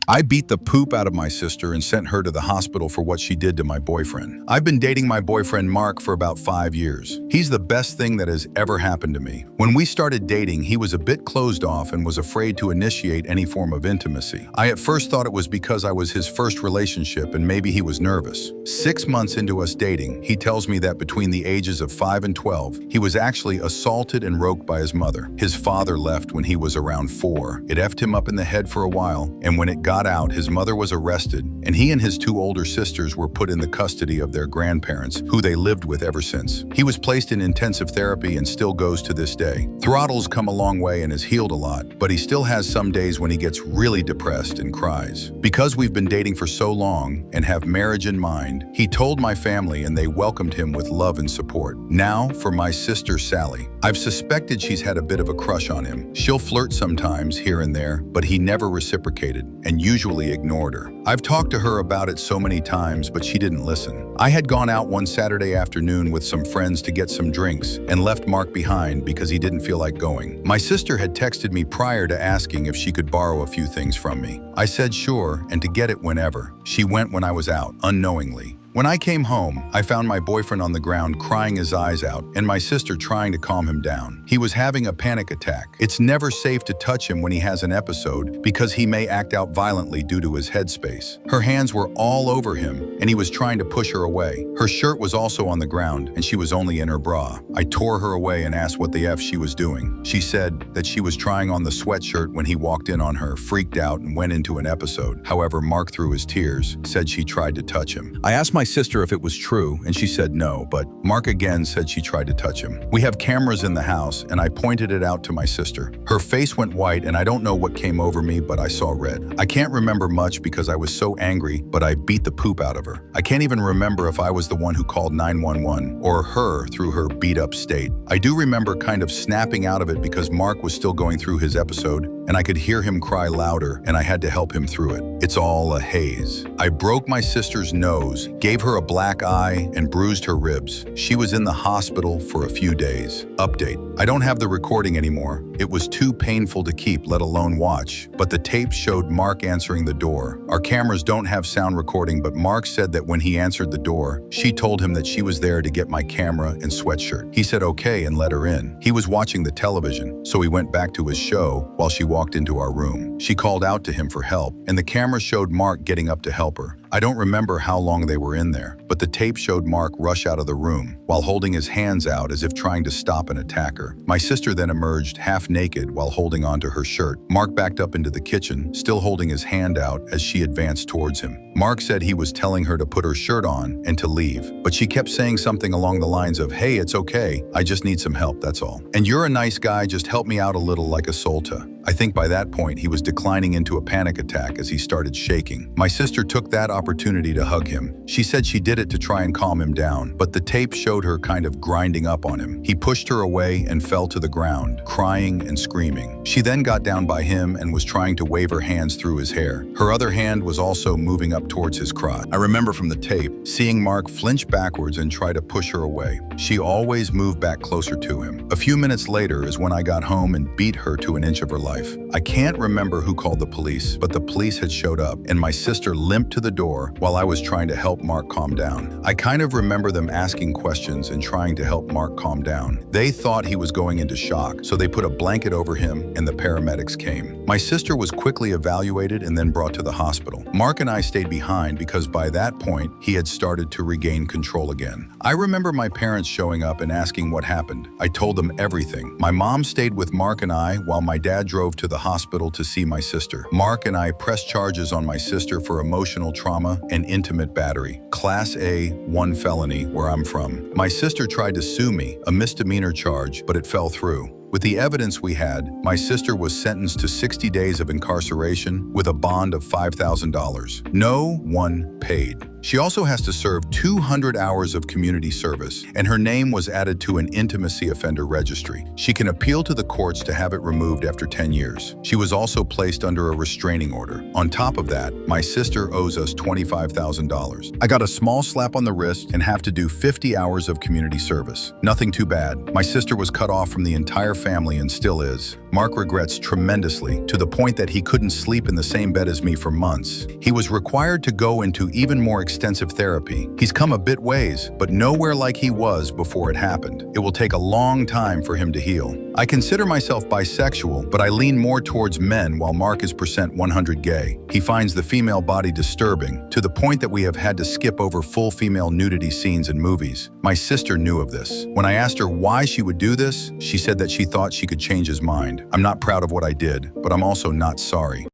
I beat the poop out of my sister and sent her to the hospital for what she did to my boyfriend. I've been dating my boyfriend Mark for about 5 years. He's the best thing that has ever happened to me. When we started dating, he was a bit closed off and was afraid to initiate any form of intimacy. I at first thought it was because I was his first relationship and maybe he was nervous. 6 months into us dating, he tells me that between the ages of 5 and 12, he was actually assaulted and roped by his mother. His father left when he was around 4. It effed him up in the head for a while, and when it got out, his mother was arrested, and he and his 2 older sisters were put in the custody of their grandparents, who they lived with ever since. He was placed in intensive therapy and still goes to this day. Throttle's come a long way and has healed a lot, but he still has some days when he gets really depressed and cries. Because we've been dating for so long and have marriage in mind, he told my family and they welcomed him with love and support. Now, for my sister Sally. I've suspected she's had a bit of a crush on him. She'll flirt sometimes here and there, but he never reciprocated and usually ignored her. I've talked to her about it so many times, but she didn't listen. I had gone out one Saturday afternoon with some friends to get some drinks and left Mark behind because he didn't feel like going. My sister had texted me prior to asking if she could borrow a few things from me. I said sure, and to get it whenever. She went when I was out, unknowingly. When I came home, I found my boyfriend on the ground crying his eyes out and my sister trying to calm him down. He was having a panic attack. It's never safe to touch him when he has an episode because he may act out violently due to his headspace. Her hands were all over him and he was trying to push her away. Her shirt was also on the ground and she was only in her bra. I tore her away and asked what the F she was doing. She said that she was trying on the sweatshirt when he walked in on her, freaked out and went into an episode. However, Mark, through his tears, said she tried to touch him. I asked my sister if it was true and she said no, but Mark again said she tried to touch him. We have cameras in the house and I pointed it out to my sister. Her face went white and I don't know what came over me, but I saw red. I can't remember much because I was so angry, but I beat the poop out of her. I can't even remember if I was the one who called 911 or her through her beat up state. I do remember kind of snapping out of it because Mark was still going through his episode and I could hear him cry louder and I had to help him through it. It's all a haze. I broke my sister's nose, gave her a black eye, and bruised her ribs. She was in the hospital for a few days. Update: I don't have the recording anymore. It was too painful to keep, let alone watch, but the tape showed Mark answering the door. Our cameras don't have sound recording, but Mark said that when he answered the door, she told him that she was there to get my camera and sweatshirt. He said okay and let her in. He was watching the television, so he went back to his show while she walked into our room. She called out to him for help, and the camera showed Mark getting up to help her. I don't remember how long they were in there, but the tape showed Mark rush out of the room while holding his hands out as if trying to stop an attacker. My sister then emerged half naked while holding onto her shirt. Mark backed up into the kitchen, still holding his hand out as she advanced towards him. Mark said he was telling her to put her shirt on and to leave, but she kept saying something along the lines of, "Hey, it's okay. I just need some help, that's all. And you're a nice guy, just help me out a little like a Solta." I think by that point he was declining into a panic attack as he started shaking. My sister took that opportunity to hug him. She said she did it to try and calm him down, but the tape showed her kind of grinding up on him. He pushed her away and fell to the ground, crying and screaming. She then got down by him and was trying to wave her hands through his hair. Her other hand was also moving up towards his crotch. I remember from the tape seeing Mark flinch backwards and try to push her away. She always moved back closer to him. A few minutes later is when I got home and beat her to an inch of her life. I can't remember who called the police, but the police had showed up and my sister limped to the door while I was trying to help Mark calm down. I kind of remember them asking questions and trying to help Mark calm down. They thought he was going into shock, so they put a blanket over him and the paramedics came. My sister was quickly evaluated and then brought to the hospital. Mark and I stayed behind because by that point, he had started to regain control again. I remember my parents showing up and asking what happened. I told them everything. My mom stayed with Mark and I while my dad drove to the hospital to see my sister. Mark and I pressed charges on my sister for emotional trauma and intimate battery. Class A, 1 felony where I'm from. My sister tried to sue me, a misdemeanor charge, but it fell through. With the evidence we had, my sister was sentenced to 60 days of incarceration with a bond of $5,000. No one paid. She also has to serve 200 hours of community service, and her name was added to an intimacy offender registry. She can appeal to the courts to have it removed after 10 years. She was also placed under a restraining order. On top of that, my sister owes us $25,000. I got a small slap on the wrist and have to do 50 hours of community service. Nothing too bad. My sister was cut off from the entire family and still is. Mark regrets tremendously, to the point that he couldn't sleep in the same bed as me for months. He was required to go into even more extensive therapy. He's come a bit ways, but nowhere like he was before it happened. It will take a long time for him to heal. I consider myself bisexual, but I lean more towards men while Mark is percent 100 gay. He finds the female body disturbing, to the point that we have had to skip over full female nudity scenes in movies. My sister knew of this. When I asked her why she would do this, she said that she thought she could change his mind. I'm not proud of what I did, but I'm also not sorry.